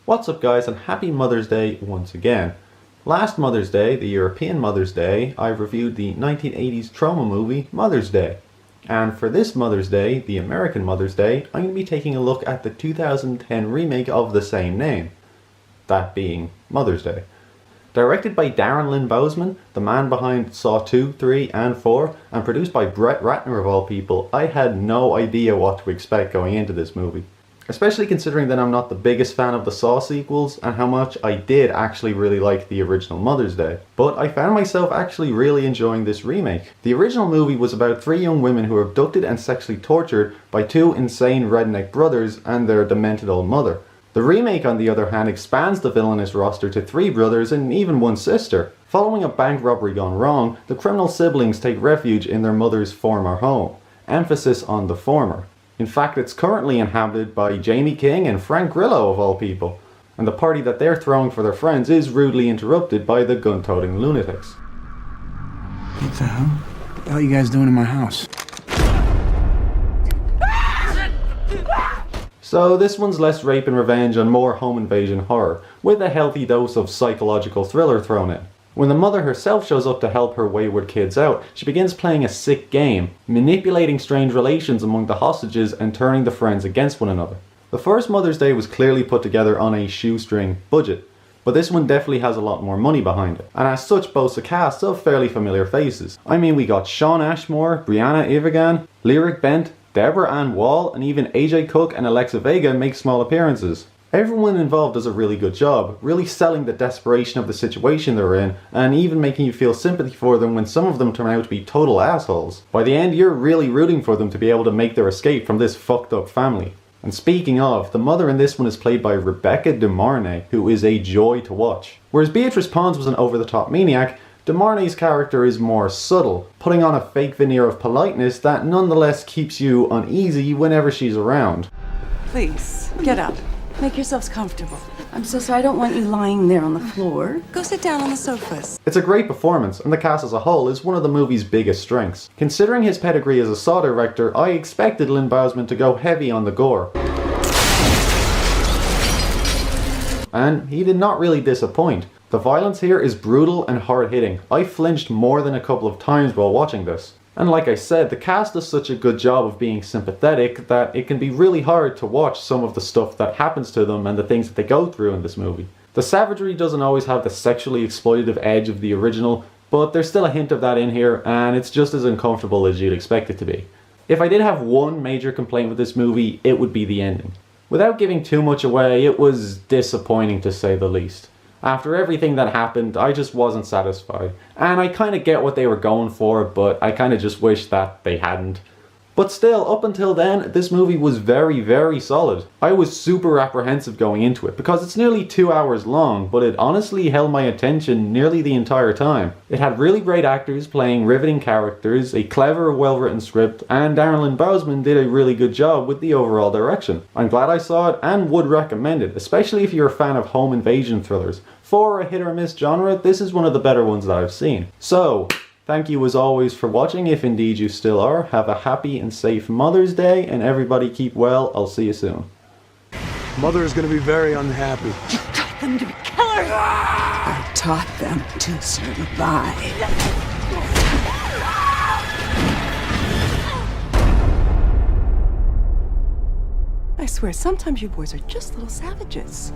What's up guys, and happy Mother's Day once again. Last Mother's Day, the European Mother's Day, I reviewed the 1980s trauma movie Mother's Day. And for this Mother's Day, the American Mother's Day, I'm going to be taking a look at the 2010 remake of the same name. That being Mother's Day. Directed by Darren Lynn Bousman, the man behind Saw 2, 3 and 4, and produced by Brett Ratner of all people, I had no idea what to expect going into this movie. Especially considering that I'm not the biggest fan of the Saw sequels and how much I did actually really like the original Mother's Day. But I found myself actually really enjoying this remake. The original movie was about 3 young women who were abducted and sexually tortured by 2 insane redneck brothers and their demented old mother. The remake, on the other hand, expands the villainous roster to 3 brothers and even 1 sister. Following a bank robbery gone wrong, the criminal siblings take refuge in their mother's former home. Emphasis on the former. In fact, it's currently inhabited by Jamie King and Frank Grillo of all people, and the party that they're throwing for their friends is rudely interrupted by the gun-toting lunatics. What the hell? What the hell are you guys doing in my house? So this one's less rape and revenge and more home invasion horror, with a healthy dose of psychological thriller thrown in. When the mother herself shows up to help her wayward kids out, she begins playing a sick game, manipulating strange relations among the hostages and turning the friends against one another. The first Mother's Day was clearly put together on a shoestring budget, but this one definitely has a lot more money behind it, and as such boasts a cast of fairly familiar faces. I mean, we got Shawn Ashmore, Brianna Ivigan, Lyric Bent, Deborah Ann Wall, and even AJ Cook and Alexa Vega make small appearances. Everyone involved does a really good job, really selling the desperation of the situation they're in, and even making you feel sympathy for them when some of them turn out to be total assholes. By the end, you're really rooting for them to be able to make their escape from this fucked up family. And speaking of, the mother in this one is played by Rebecca De Mornay, who is a joy to watch. Whereas Beatrice Pons was an over-the-top maniac, De Mornay's character is more subtle, putting on a fake veneer of politeness that nonetheless keeps you uneasy whenever she's around. Please, get up. Make yourselves comfortable. I'm so sorry, I don't want you lying there on the floor. Go sit down on the sofas. It's a great performance, and the cast as a whole is one of the movie's biggest strengths. Considering his pedigree as a Saw director, I expected Lynn Bousman to go heavy on the gore. And he did not really disappoint. The violence here is brutal and hard-hitting. I flinched more than a couple of times while watching this. And like I said, the cast does such a good job of being sympathetic that it can be really hard to watch some of the stuff that happens to them and the things that they go through in this movie. The savagery doesn't always have the sexually exploitative edge of the original, but there's still a hint of that in here, and it's just as uncomfortable as you'd expect it to be. If I did have one major complaint with this movie, it would be the ending. Without giving too much away, it was disappointing to say the least. After everything that happened, I just wasn't satisfied. And I kind of get what they were going for, but I kind of just wish that they hadn't. But still, up until then, this movie was very, very solid. I was super apprehensive going into it, because it's nearly 2 hours long, but it honestly held my attention nearly the entire time. It had really great actors playing riveting characters, a clever, well-written script, and Darren Lynn Bousman did a really good job with the overall direction. I'm glad I saw it, and would recommend it, especially if you're a fan of home invasion thrillers. For a hit-or-miss genre, this is one of the better ones that I've seen. So, thank you as always for watching, if indeed you still are. Have a happy and safe Mother's Day, and everybody keep well. I'll see you soon. Mother is going to be very unhappy. You taught them to be killers! I taught them to survive. I swear, sometimes you boys are just little savages.